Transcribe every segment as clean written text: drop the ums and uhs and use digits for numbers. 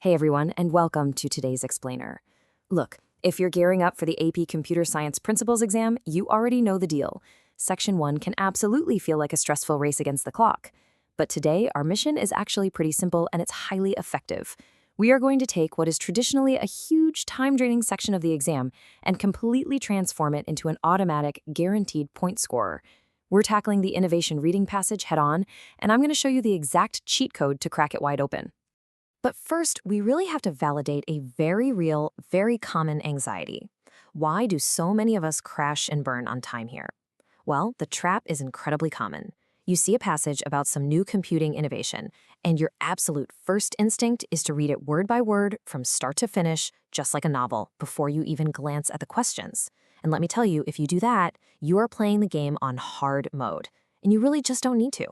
Hey everyone, and welcome to today's explainer. Look, if you're gearing up for the AP Computer Science Principles exam, you already know the deal. Section 1 can absolutely feel like a stressful race against the clock. But today, our mission is actually pretty simple and it's highly effective. We are going to take what is traditionally a huge time-draining section of the exam and completely transform it into an automatic, guaranteed point scorer. We're tackling the innovation reading passage head-on, and I'm going to show you the exact cheat code to crack it wide open. But first, we really have to validate a very real, very common anxiety. Why do so many of us crash and burn on time here? Well, the trap is incredibly common. You see a passage about some new computing innovation, and your absolute first instinct is to read it word by word from start to finish, just like a novel, before you even glance at the questions. And let me tell you, if you do that, you are playing the game on hard mode, and you really just don't need to.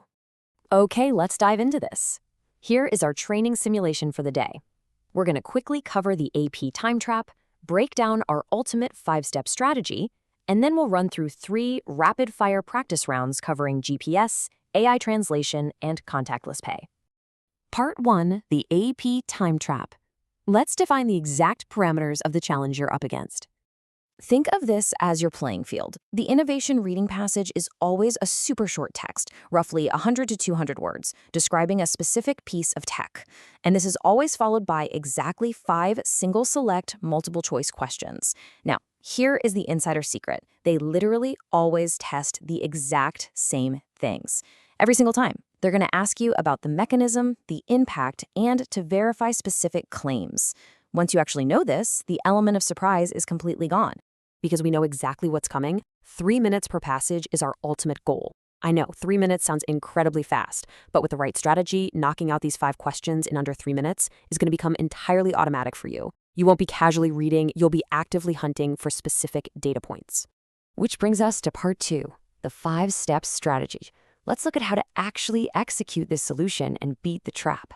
Okay, let's dive into this. Here is our training simulation for the day. We're going to quickly cover the AP time trap, break down our ultimate 5-step strategy, and then we'll run through 3 rapid-fire practice rounds covering GPS, AI translation, and contactless pay. Part 1, the AP time trap. Let's define the exact parameters of the challenge you're up against. Think of this as your playing field. The innovation reading passage is always a super short text, roughly 100 to 200 words, describing a specific piece of tech. And this is always followed by exactly 5 single select multiple choice questions. Now, here is the insider secret. They literally always test the exact same things. Every single time. They're going to ask you about the mechanism, the impact, and to verify specific claims. Once you actually know this, the element of surprise is completely gone. Because we know exactly what's coming, 3 minutes per passage is our ultimate goal. I know, 3 minutes sounds incredibly fast, but with the right strategy, knocking out these 5 questions in under 3 minutes is going to become entirely automatic for you. You won't be casually reading, you'll be actively hunting for specific data points. Which brings us to part 2, the 5-step strategy. Let's look at how to actually execute this solution and beat the trap.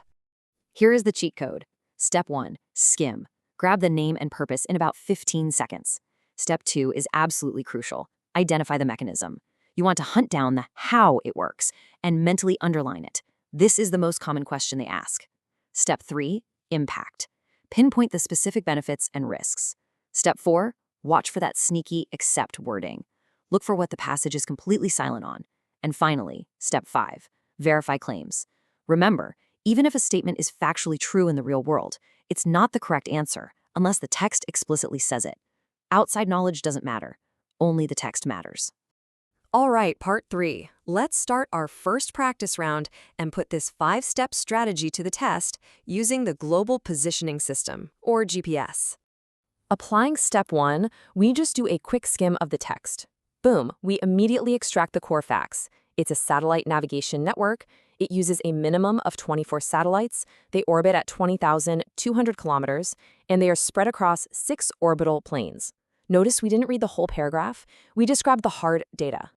Here is the cheat code. Step 1, skim. Grab the name and purpose in about 15 seconds. Step 2 is absolutely crucial. Identify the mechanism. You want to hunt down the how it works and mentally underline it. This is the most common question they ask. Step 3, impact. Pinpoint the specific benefits and risks. Step 4, watch for that sneaky accept wording. Look for what the passage is completely silent on. And finally, step 5, verify claims. Remember, even if a statement is factually true in the real world, it's not the correct answer unless the text explicitly says it. Outside knowledge doesn't matter. Only the text matters. All right, part 3. Let's start our first practice round and put this 5-step strategy to the test using the Global Positioning System, or GPS. Applying step 1, we just do a quick skim of the text. Boom, we immediately extract the core facts. It's a satellite navigation network. It uses a minimum of 24 satellites. They orbit at 20,200 kilometers, and they are spread across 6 orbital planes. Notice we didn't read the whole paragraph. We just grabbed the hard data.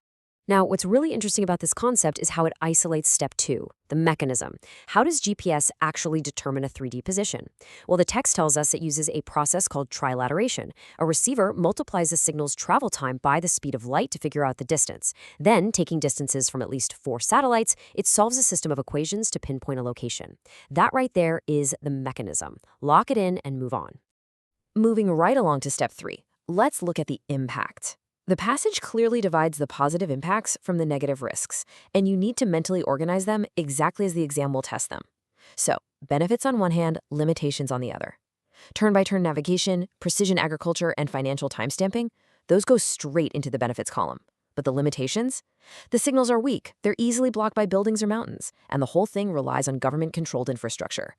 Now, what's really interesting about this concept is how it isolates step 2, the mechanism. How does GPS actually determine a 3D position? Well, the text tells us it uses a process called trilateration. A receiver multiplies the signal's travel time by the speed of light to figure out the distance. Then, taking distances from at least 4 satellites, it solves a system of equations to pinpoint a location. That right there is the mechanism. Lock it in and move on. Moving right along to step 3, let's look at the impact. The passage clearly divides the positive impacts from the negative risks, and you need to mentally organize them exactly as the exam will test them. So, benefits on one hand, limitations on the other. Turn-by-turn navigation, precision agriculture, and financial timestamping, those go straight into the benefits column. But the limitations? The signals are weak, they're easily blocked by buildings or mountains, and the whole thing relies on government-controlled infrastructure.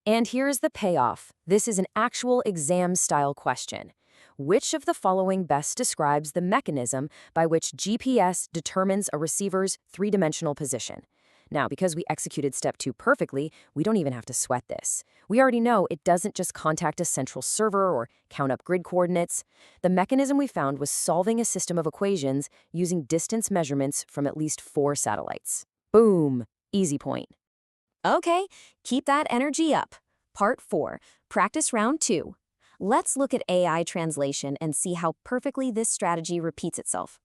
And here's the payoff. This is an actual exam-style question. Which of the following best describes the mechanism by which GPS determines a receiver's 3-dimensional position? Now, because we executed step 2 perfectly, we don't even have to sweat this. We already know it doesn't just contact a central server or count up grid coordinates. The mechanism we found was solving a system of equations using distance measurements from at least 4 satellites. Boom! Easy point. Okay, keep that energy up. Part 4, practice round 2. Let's look at AI translation and see how perfectly this strategy repeats itself.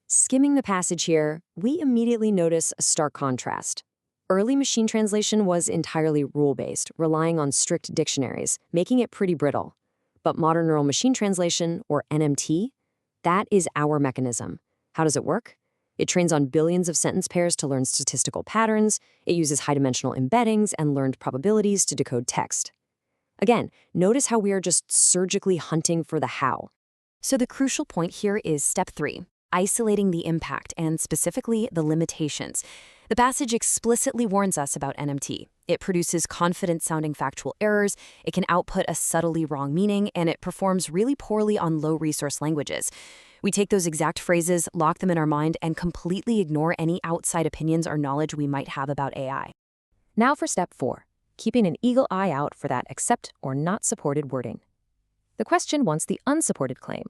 Skimming the passage here, we immediately notice a stark contrast. Early machine translation was entirely rule-based, relying on strict dictionaries, making it pretty brittle. But modern neural machine translation, or NMT, that is our mechanism. How does it work? It trains on billions of sentence pairs to learn statistical patterns, it uses high-dimensional embeddings and learned probabilities to decode text. Again, notice how we are just surgically hunting for the how. So the crucial point here is step 3, isolating the impact and specifically the limitations. The passage explicitly warns us about NMT. It produces confident-sounding factual errors, it can output a subtly wrong meaning, and it performs really poorly on low-resource languages. We take those exact phrases, lock them in our mind, and completely ignore any outside opinions or knowledge we might have about AI. Now for step 4, keeping an eagle eye out for that accept or not supported wording. The question wants the unsupported claim.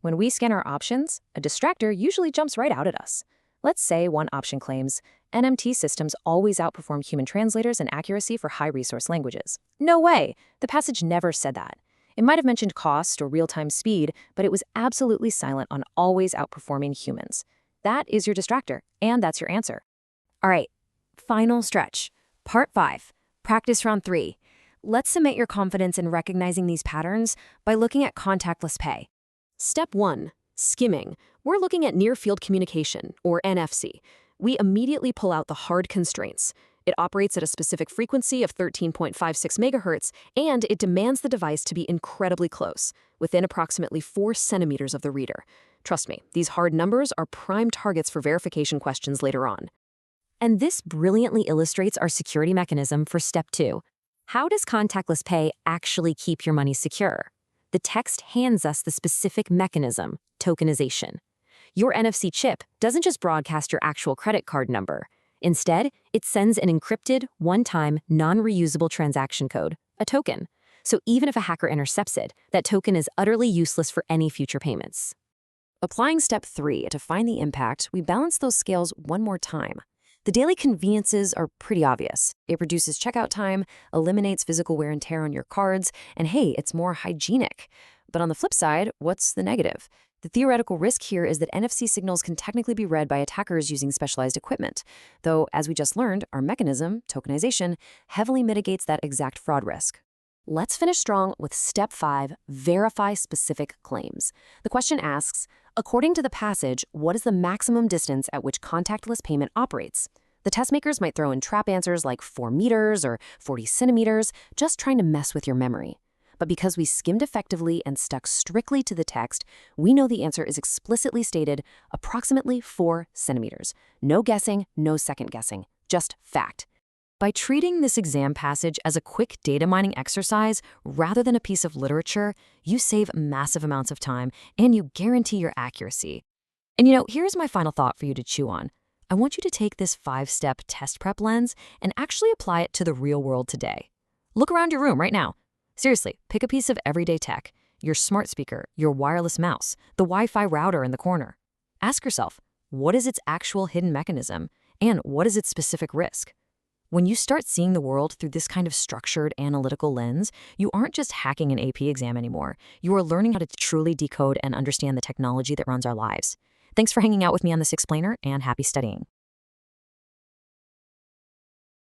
When we scan our options, a distractor usually jumps right out at us. Let's say one option claims, NMT systems always outperform human translators in accuracy for high-resource languages. No way! The passage never said that. It might have mentioned cost or real-time speed, but it was absolutely silent on always outperforming humans. That is your distractor, and that's your answer. All right, final stretch. Part 5, practice round 3. Let's cement your confidence in recognizing these patterns by looking at contactless pay. Step 1, skimming. We're looking at near-field communication, or NFC. We immediately pull out the hard constraints. It operates at a specific frequency of 13.56 megahertz, and it demands the device to be incredibly close, within approximately 4 centimeters of the reader. Trust me, these hard numbers are prime targets for verification questions later on. And this brilliantly illustrates our security mechanism for step 2. How does contactless pay actually keep your money secure? The text hands us the specific mechanism, tokenization. Your NFC chip doesn't just broadcast your actual credit card number. Instead, it sends an encrypted, one-time, non-reusable transaction code, a token. So even if a hacker intercepts it, that token is utterly useless for any future payments. Applying step 3 to find the impact, we balance those scales one more time. The daily conveniences are pretty obvious. It reduces checkout time, eliminates physical wear and tear on your cards, and hey, it's more hygienic. But on the flip side, what's the negative? The theoretical risk here is that NFC signals can technically be read by attackers using specialized equipment, though, as we just learned, our mechanism, tokenization, heavily mitigates that exact fraud risk. Let's finish strong with step 5, verify specific claims. The question asks, according to the passage, what is the maximum distance at which contactless payment operates? The test makers might throw in trap answers like 4 meters or 40 centimeters, just trying to mess with your memory. But because we skimmed effectively and stuck strictly to the text, we know the answer is explicitly stated, approximately 4 centimeters. No guessing, no second guessing, just fact. By treating this exam passage as a quick data mining exercise rather than a piece of literature, you save massive amounts of time and you guarantee your accuracy. And here's my final thought for you to chew on. I want you to take this 5-step test prep lens and actually apply it to the real world today. Look around your room right now. Seriously, pick a piece of everyday tech, your smart speaker, your wireless mouse, the Wi-Fi router in the corner. Ask yourself, what is its actual hidden mechanism, and what is its specific risk? When you start seeing the world through this kind of structured, analytical lens, you aren't just hacking an AP exam anymore. You are learning how to truly decode and understand the technology that runs our lives. Thanks for hanging out with me on this explainer, and happy studying.